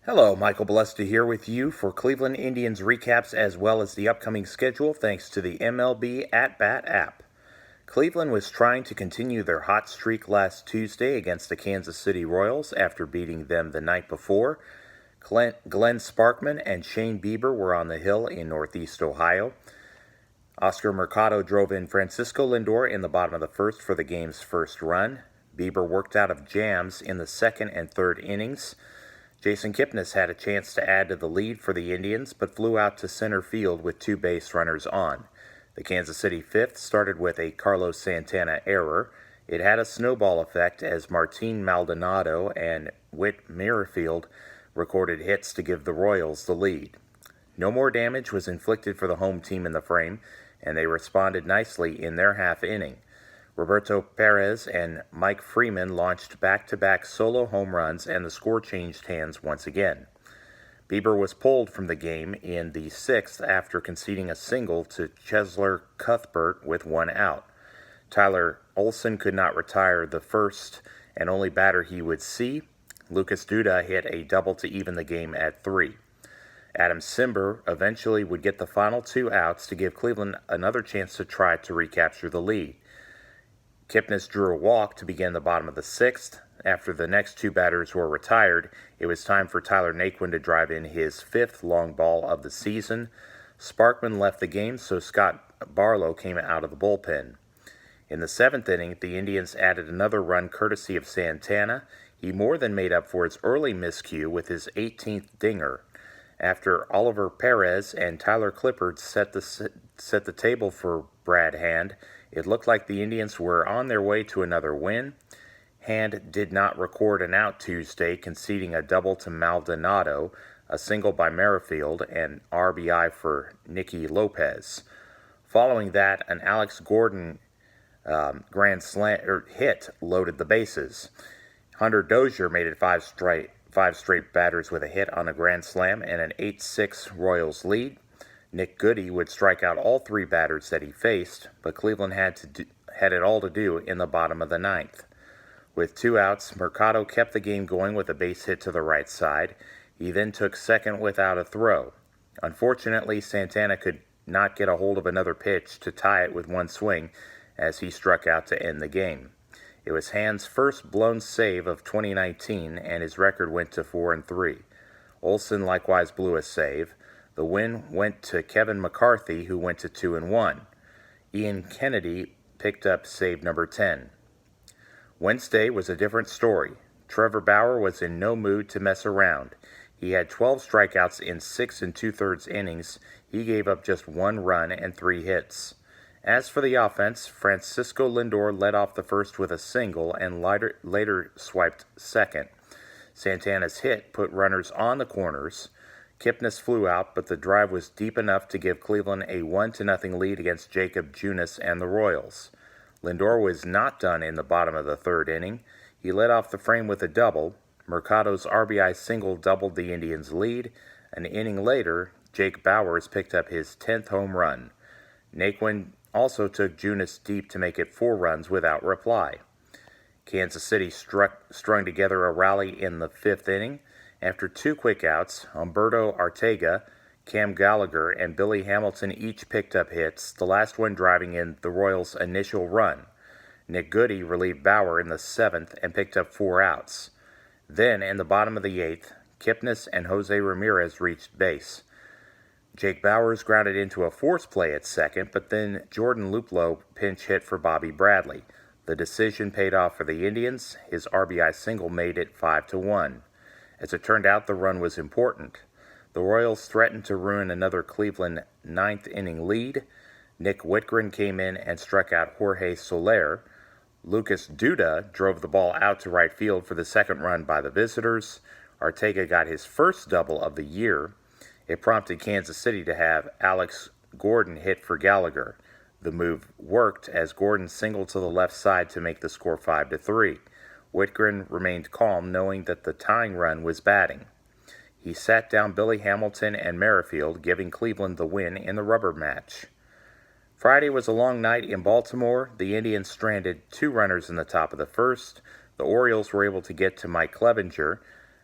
Hello, Michael Balesta here with you for Cleveland Indians recaps as well as the upcoming schedule thanks to the MLB At Bat app. Cleveland was trying to continue their hot streak last Tuesday against the Kansas City Royals after beating them the night before. Glenn Sparkman and Shane Bieber were on the hill in Northeast Ohio. Oscar Mercado drove in Francisco Lindor in the bottom of the first for the game's first run. Bieber worked out of jams in the second and third innings. Jason Kipnis had a chance to add to the lead for the Indians, but flew out to center field with two base runners on. The Kansas City fifth started with a Carlos Santana error. It had a snowball effect as Martin Maldonado and Whit Merrifield recorded hits to give the Royals the lead. No more damage was inflicted for the home team in the frame, and they responded nicely in their half inning. Roberto Perez and Mike Freeman launched back-to-back solo home runs, and the score changed hands once again. Bieber was pulled from the game in the sixth after conceding a single to Cheslor Cuthbert with one out. Tyler Olson could not retire the first and only batter he would see. Lucas Duda hit a double to even the game at 3. Adam Cimber eventually would get the final two outs to give Cleveland another chance to try to recapture the lead. Kipnis drew a walk to begin the bottom of the sixth. After the next two batters were retired, it was time for Tyler Naquin to drive in his fifth long ball of the season. Sparkman left the game, so Scott Barlow came out of the bullpen. In the seventh inning, the Indians added another run courtesy of Santana. He more than made up for his early miscue with his 18th dinger. After Oliver Perez and Tyler Clippard set the table for Brad Hand, it looked like the Indians were on their way to another win. Hand did not record an out Tuesday, conceding a double to Maldonado, a single by Merrifield, and RBI for Nicky Lopez. Following that, an Alex Gordon grand slam hit loaded the bases. Hunter Dozier made it five straight batters with a hit on a grand slam and an 8-6 Royals lead. Nick Goody would strike out all three batters that he faced, but Cleveland had it all to do in the bottom of the ninth. With two outs, Mercado kept the game going with a base hit to the right side. He then took second without a throw. Unfortunately, Santana could not get a hold of another pitch to tie it with one swing as he struck out to end the game. It was Hand's first blown save of 2019, and his record went to 4-3. Olson likewise blew a save. The win went to Kevin McCarthy, who went to 2-1. Ian Kennedy picked up save number 10. Wednesday was a different story. Trevor Bauer was in no mood to mess around. He had 12 strikeouts in 6 2/3 innings. He gave up just one run and 3 hits. As for the offense, Francisco Lindor led off the first with a single and later swiped second. Santana's hit put runners on the corners. Kipnis flew out, but the drive was deep enough to give Cleveland a 1-0 lead against Jacob Junis and the Royals. Lindor was not done in the bottom of the third inning. He led off the frame with a double. Mercado's RBI single doubled the Indians' lead. An inning later, Jake Bauers picked up his 10th home run. Naquin also took Junis deep to make it 4 runs without reply. Kansas City strung together a rally in the 5th inning. After 2 quick outs, Humberto Arteaga, Cam Gallagher, and Billy Hamilton each picked up hits, the last one driving in the Royals' initial run. Nick Goody relieved Bauer in the 7th and picked up 4 outs. Then, in the bottom of the 8th, Kipnis and Jose Ramirez reached base. Jake Bauers grounded into a force play at second, but then Jordan Luplow pinch hit for Bobby Bradley. The decision paid off for the Indians. His RBI single made it 5-1. As it turned out, the run was important. The Royals threatened to ruin another Cleveland 9th-inning lead. Nick Whitgren came in and struck out Jorge Soler. Lucas Duda drove the ball out to right field for the second run by the visitors. Arteaga got his first double of the year. It prompted Kansas City to have Alex Gordon hit for Gallagher. The move worked as Gordon singled to the left side to make the score 5-3. Whitgren remained calm, knowing that the tying run was batting. He sat down Billy Hamilton and Merrifield, giving Cleveland the win in the rubber match. Friday was a long night in Baltimore. The Indians stranded 2 runners in the top of the first. The Orioles were able to get to Mike Clevenger.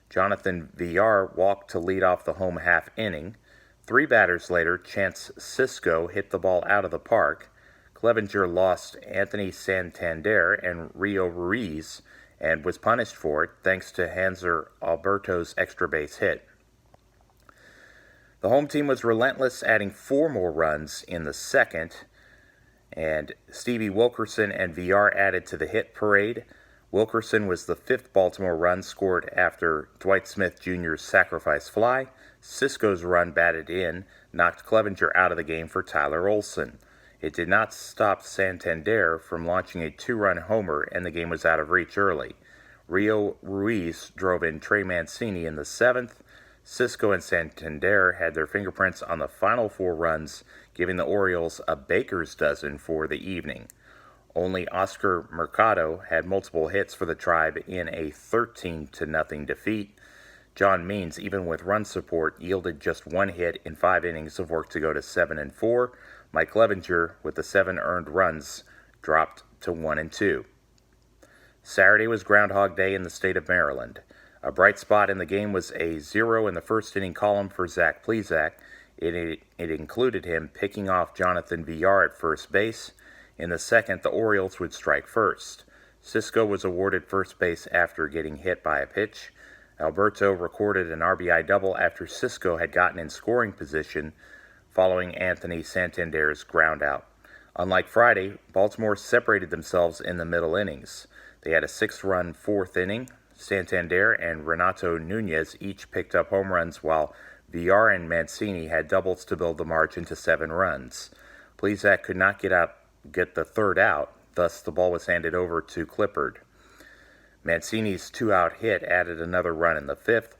Jonathan Villar walked to lead off the home half inning. 3 batters later, Chance Sisco hit the ball out of the park. Clevenger lost Anthony Santander and Rio Ruiz and was punished for it thanks to Hanser Alberto's extra base hit. The home team was relentless, adding 4 more runs in the second, and Stevie Wilkerson and Villar added to the hit parade. Wilkerson was the 5th Baltimore run scored after Dwight Smith Jr.'s sacrifice fly. Sisco's run batted in knocked Clevenger out of the game for Tyler Olson. It did not stop Santander from launching a 2-run homer, and the game was out of reach early. Rio Ruiz drove in Trey Mancini in the 7th. Sisco and Santander had their fingerprints on the final 4 runs, giving the Orioles a baker's dozen for the evening. Only Oscar Mercado had multiple hits for the Tribe in a 13-0 defeat. John Means, even with run support, yielded just 1 hit in 5 innings of work to go to 7-4. Mike Clevenger, with the 7 earned runs, dropped to 1-2. Saturday was Groundhog Day in the state of Maryland. A bright spot in the game was a 0 in the first inning column for Zach Plesac. It included him picking off Jonathan Villar at first base. In the second, the Orioles would strike first. Sisco was awarded first base after getting hit by a pitch. Alberto recorded an RBI double after Sisco had gotten in scoring position following Anthony Santander's ground out. Unlike Friday, Baltimore separated themselves in the middle innings. They had a 6-run 4th inning. Santander and Renato Nunez each picked up home runs, while Villar and Mancini had doubles to build the margin to 7 runs. Plesac could not get the 3rd out, thus the ball was handed over to Clippard. Mancini's 2-out hit added another run in the 5th.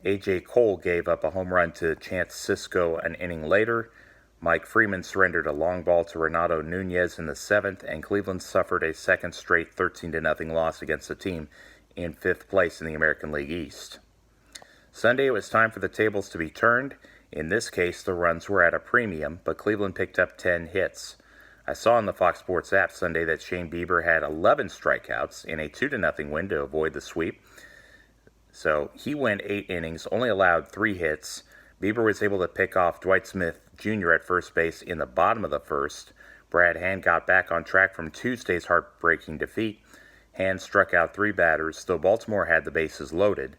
A.J. Cole gave up a home run to Chance Sisco an inning later. Mike Freeman surrendered a long ball to Renato Nunez in the 7th, and Cleveland suffered a second straight 13-0 loss against a team in 5th place in the American League East. Sunday, it was time for the tables to be turned. In this case, the runs were at a premium, but Cleveland picked up 10 hits. I saw on the Fox Sports app Sunday that Shane Bieber had 11 strikeouts in a 2-0 win to avoid the sweep. So he went 8 innings, only allowed 3 hits. Bieber was able to pick off Dwight Smith Jr. at first base in the bottom of the first. Brad Hand got back on track from Tuesday's heartbreaking defeat. Hand struck out 3 batters, though Baltimore had the bases loaded.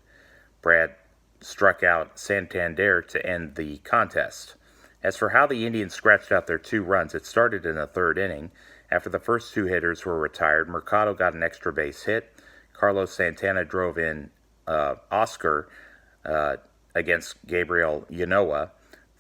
Brad struck out Santander to end the contest. As for how the Indians scratched out their 2 runs, it started in the 3rd inning. After the first 2 hitters were retired, Mercado got an extra base hit. Carlos Santana drove in Oscar against Gabriel Ynoa.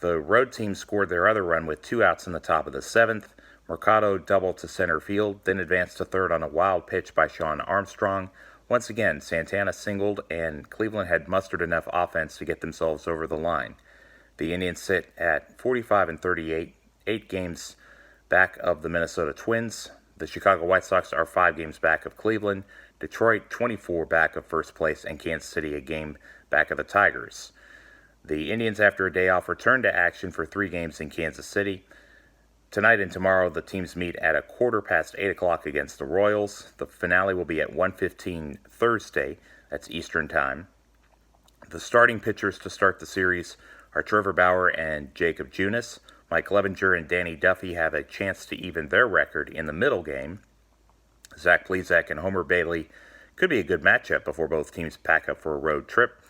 The road team scored their other run with 2 outs in the top of the 7th. Mercado doubled to center field, then advanced to third on a wild pitch by Sean Armstrong. Once again, Santana singled, and Cleveland had mustered enough offense to get themselves over the line. The Indians sit at 45-38, 8 games back of the Minnesota Twins. The Chicago White Sox are 5 games back of Cleveland. Detroit 24 back of first place, and Kansas City a game back of the Tigers. The Indians, after a day off, return to action for 3 games in Kansas City. Tonight and tomorrow, the teams meet at 8 o'clock against the Royals. The finale will be at 1:15 Thursday. That's Eastern Time. The starting pitchers to start the series are Trevor Bauer and Jacob Junis. Mike Clevenger and Danny Duffy have a chance to even their record in the middle game. Zach Plesac and Homer Bailey could be a good matchup before both teams pack up for a road trip.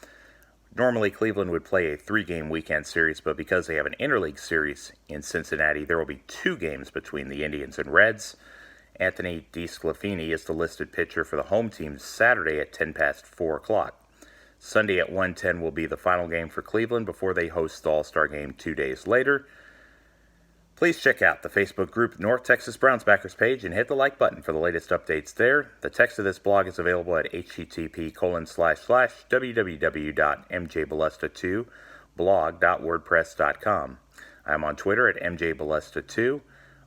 Normally, Cleveland would play a 3-game weekend series, but because they have an interleague series in Cincinnati, there will be 2 games between the Indians and Reds. Anthony DeSclafani is the listed pitcher for the home team Saturday at 4 o'clock. Sunday at 1:10 will be the final game for Cleveland before they host the All-Star Game 2 days later. Please check out the Facebook group North Texas Browns Backers page and hit the like button for the latest updates there. The text of this blog is available at http://www.mjbalesta2blog.wordpress.com. I'm on Twitter at mjbalesta2,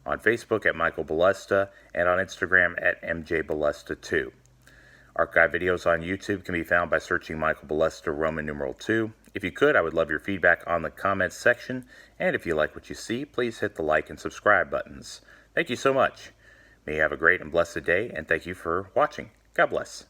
on Facebook at Michael Balesta, and on Instagram at mjbalesta2. Archive videos on YouTube can be found by searching Michael Balesta Roman numeral 2. If you could, I would love your feedback on the comments section, and if you like what you see, please hit the like and subscribe buttons. Thank you so much. May you have a great and blessed day, and thank you for watching. God bless.